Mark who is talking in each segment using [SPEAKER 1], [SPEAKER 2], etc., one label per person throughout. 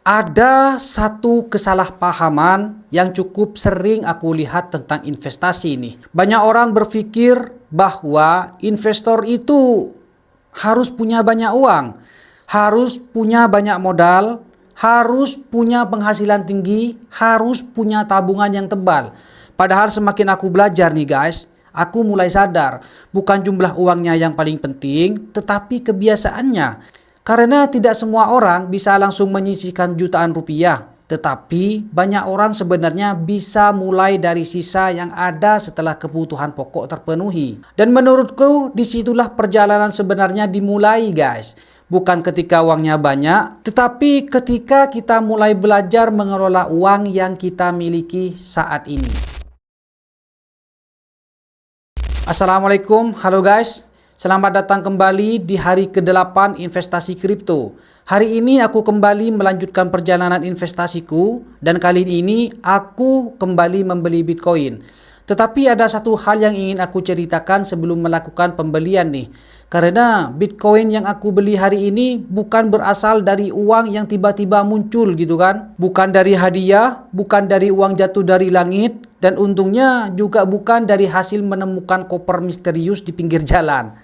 [SPEAKER 1] Ada satu kesalahpahaman yang cukup sering aku lihat tentang investasi ini. Banyak orang berpikir bahwa investor itu harus punya banyak uang, harus punya banyak modal, harus punya penghasilan tinggi, harus punya tabungan yang tebal. Padahal semakin aku belajar nih guys, aku mulai sadar bukan jumlah uangnya yang paling penting, tetapi kebiasaannya. Karena tidak semua orang bisa langsung menyisihkan jutaan rupiah, tetapi banyak orang sebenarnya bisa mulai dari sisa yang ada setelah kebutuhan pokok terpenuhi. Dan menurutku disitulah perjalanan sebenarnya dimulai guys. Bukan ketika uangnya banyak, tetapi ketika kita mulai belajar mengelola uang yang kita miliki saat ini. Assalamualaikum, halo guys. Selamat datang kembali di hari ke-8 investasi kripto. Hari ini aku kembali melanjutkan perjalanan investasiku dan kali ini aku kembali membeli Bitcoin. Tetapi ada satu hal yang ingin aku ceritakan sebelum melakukan pembelian nih. Karena Bitcoin yang aku beli hari ini bukan berasal dari uang yang tiba-tiba muncul gitu kan. Bukan dari hadiah, bukan dari uang jatuh dari langit. Dan untungnya juga bukan dari hasil menemukan koper misterius di pinggir jalan.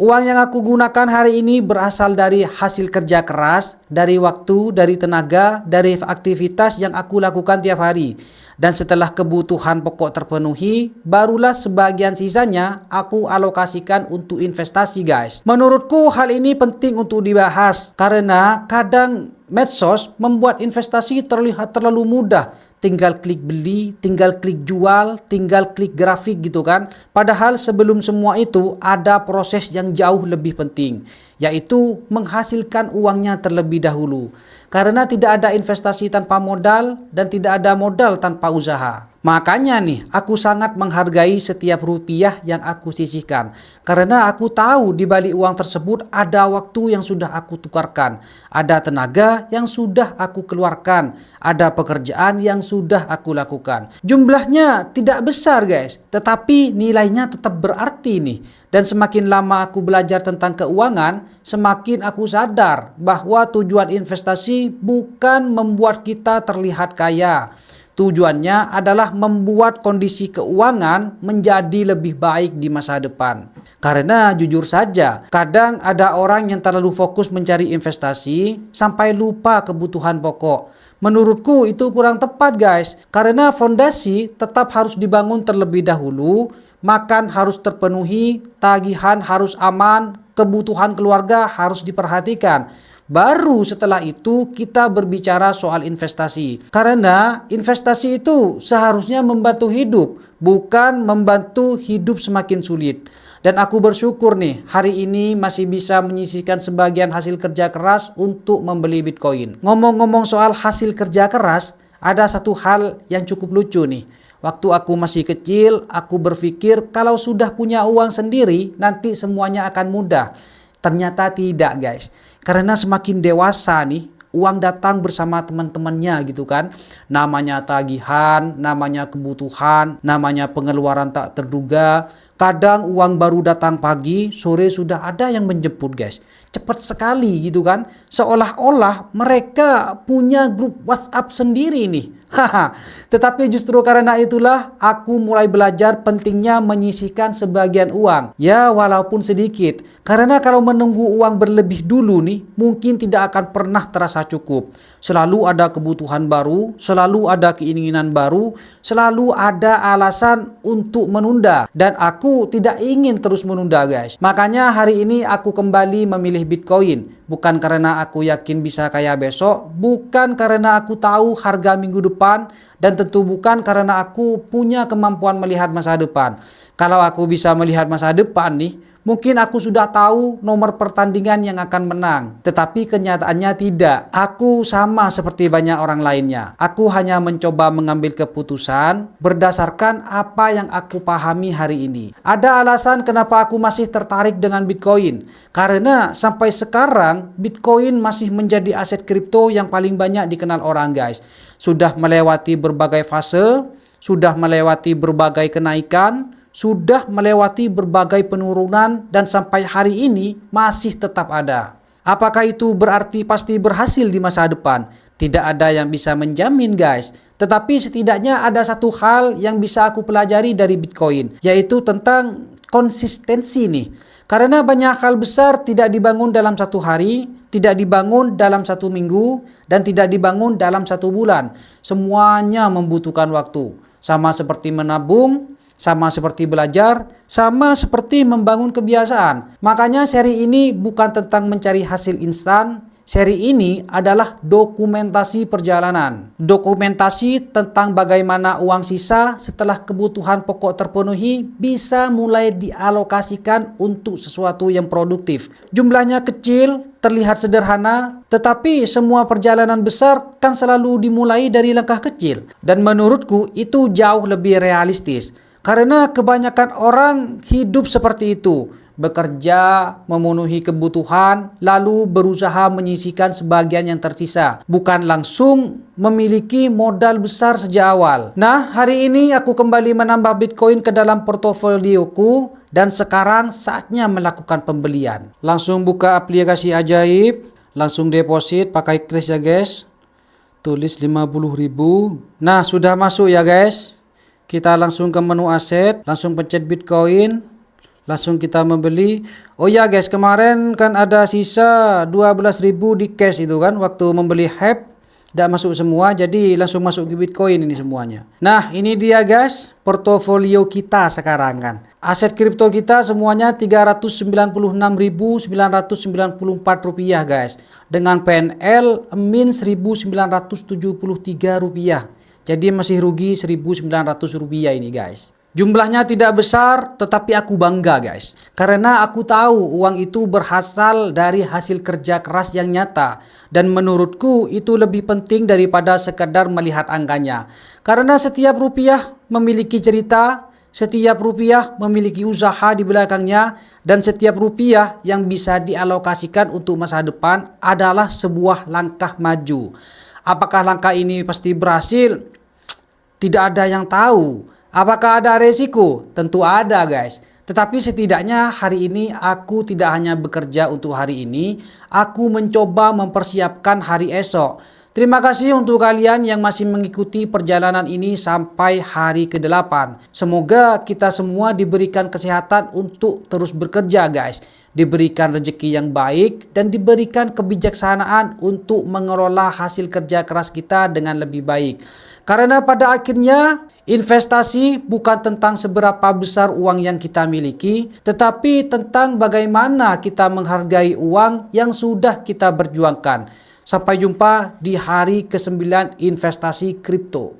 [SPEAKER 1] Uang yang aku gunakan hari ini berasal dari hasil kerja keras, dari waktu, dari tenaga, dari aktivitas yang aku lakukan tiap hari. Dan setelah kebutuhan pokok terpenuhi, barulah sebagian sisanya aku alokasikan untuk investasi guys. Menurutku hal ini penting untuk dibahas karena kadang medsos membuat investasi terlihat terlalu mudah. Tinggal klik beli, tinggal klik jual, tinggal klik grafik gitu kan. Padahal sebelum semua itu ada proses yang jauh lebih penting, yaitu menghasilkan uangnya terlebih dahulu. Karena tidak ada investasi tanpa modal dan tidak ada modal tanpa usaha. Makanya nih, aku sangat menghargai setiap rupiah yang aku sisihkan. Karena aku tahu di balik uang tersebut ada waktu yang sudah aku tukarkan. Ada tenaga yang sudah aku keluarkan. Ada pekerjaan yang sudah aku lakukan. Jumlahnya tidak besar guys, tetapi nilainya tetap berarti nih. Dan semakin lama aku belajar tentang keuangan, semakin aku sadar bahwa tujuan investasi bukan membuat kita terlihat kaya. Tujuannya adalah membuat kondisi keuangan menjadi lebih baik di masa depan. Karena jujur saja, kadang ada orang yang terlalu fokus mencari investasi sampai lupa kebutuhan pokok. Menurutku itu kurang tepat guys, karena fondasi tetap harus dibangun terlebih dahulu, makan harus terpenuhi, tagihan harus aman, kebutuhan keluarga harus diperhatikan. Baru setelah itu kita berbicara soal investasi. Karena investasi itu seharusnya membantu hidup, bukan membantu hidup semakin sulit. Dan aku bersyukur nih, hari ini masih bisa menyisihkan sebagian hasil kerja keras untuk membeli Bitcoin. Ngomong-ngomong soal hasil kerja keras, ada satu hal yang cukup lucu nih. Waktu aku masih kecil, aku berpikir kalau sudah punya uang sendiri, nanti semuanya akan mudah. Ternyata tidak guys. Karena semakin dewasa nih, uang datang bersama teman-temannya gitu kan. Namanya tagihan, namanya kebutuhan, namanya pengeluaran tak terduga. Kadang uang baru datang pagi, sore sudah ada yang menjemput guys. Cepat sekali gitu kan. Seolah-olah mereka punya grup WhatsApp sendiri nih. Tetapi justru karena itulah aku mulai belajar pentingnya menyisihkan sebagian uang. Ya walaupun sedikit. Karena kalau menunggu uang berlebih dulu nih, mungkin tidak akan pernah terasa cukup. Selalu ada kebutuhan baru, selalu ada keinginan baru, selalu ada alasan untuk menunda. Dan aku tidak ingin terus menunda guys. Makanya hari ini aku kembali memilih Bitcoin. Bukan karena aku yakin bisa kaya besok, bukan karena aku tahu harga minggu depan, dan tentu bukan karena aku punya kemampuan melihat masa depan. Kalau aku bisa melihat masa depan nih, mungkin aku sudah tahu nomor pertandingan yang akan menang. Tetapi kenyataannya tidak. Aku sama seperti banyak orang lainnya. Aku hanya mencoba mengambil keputusan berdasarkan apa yang aku pahami hari ini. Ada alasan kenapa aku masih tertarik dengan Bitcoin. Karena sampai sekarang Bitcoin masih menjadi aset kripto yang paling banyak dikenal orang guys. Sudah melewati berbagai fase, sudah melewati berbagai kenaikan, sudah melewati berbagai penurunan, dan sampai hari ini masih tetap ada. Apakah itu berarti pasti berhasil di masa depan? Tidak ada yang bisa menjamin guys. Tetapi setidaknya ada satu hal yang bisa aku pelajari dari Bitcoin, yaitu tentang konsistensi nih. Karena banyak hal besar tidak dibangun dalam satu hari, tidak dibangun dalam satu minggu, dan tidak dibangun dalam satu bulan. Semuanya membutuhkan waktu. Sama seperti menabung, sama seperti belajar, sama seperti membangun kebiasaan. Makanya seri ini bukan tentang mencari hasil instan. Seri ini adalah dokumentasi perjalanan. Dokumentasi tentang bagaimana uang sisa setelah kebutuhan pokok terpenuhi bisa mulai dialokasikan untuk sesuatu yang produktif. Jumlahnya kecil, terlihat sederhana, tetapi semua perjalanan besar kan selalu dimulai dari langkah kecil. Dan menurutku itu jauh lebih realistis. Karena kebanyakan orang hidup seperti itu. Bekerja, memenuhi kebutuhan, lalu berusaha menyisihkan sebagian yang tersisa. Bukan langsung memiliki modal besar sejak awal. Nah, hari ini aku kembali menambah Bitcoin ke dalam portofolioku. Dan sekarang saatnya melakukan pembelian. Langsung buka aplikasi Ajaib. Langsung deposit pakai kris ya guys. Tulis 50.000. Nah, sudah masuk ya guys. Kita langsung ke menu aset. Langsung pencet Bitcoin. Langsung kita membeli. Oh ya guys, kemarin kan ada sisa 12.000 di cash itu kan. Waktu membeli HEP. Tidak masuk semua. Jadi langsung masuk ke Bitcoin ini semuanya. Nah ini dia guys. Portofolio kita sekarang kan. Aset kripto kita semuanya 396.994 rupiah guys. Dengan PNL min 1.973 rupiah. Jadi masih rugi 1.900 rupiah ini guys. Jumlahnya tidak besar, tetapi aku bangga guys. Karena aku tahu uang itu berasal dari hasil kerja keras yang nyata. Dan menurutku itu lebih penting daripada sekedar melihat angkanya. Karena setiap rupiah memiliki cerita, setiap rupiah memiliki usaha di belakangnya, dan setiap rupiah yang bisa dialokasikan untuk masa depan adalah sebuah langkah maju. Apakah langkah ini pasti berhasil? Tidak ada yang tahu. Apakah ada resiko? Tentu ada guys. Tetapi setidaknya hari ini aku tidak hanya bekerja untuk hari ini. Aku mencoba mempersiapkan hari esok. Terima kasih untuk kalian yang masih mengikuti perjalanan ini sampai hari ke-8. Semoga kita semua diberikan kesehatan untuk terus bekerja guys. Diberikan rezeki yang baik dan diberikan kebijaksanaan untuk mengelola hasil kerja keras kita dengan lebih baik. Karena pada akhirnya investasi bukan tentang seberapa besar uang yang kita miliki, tetapi tentang bagaimana kita menghargai uang yang sudah kita berjuangkan. Sampai jumpa di hari ke-9 investasi kripto.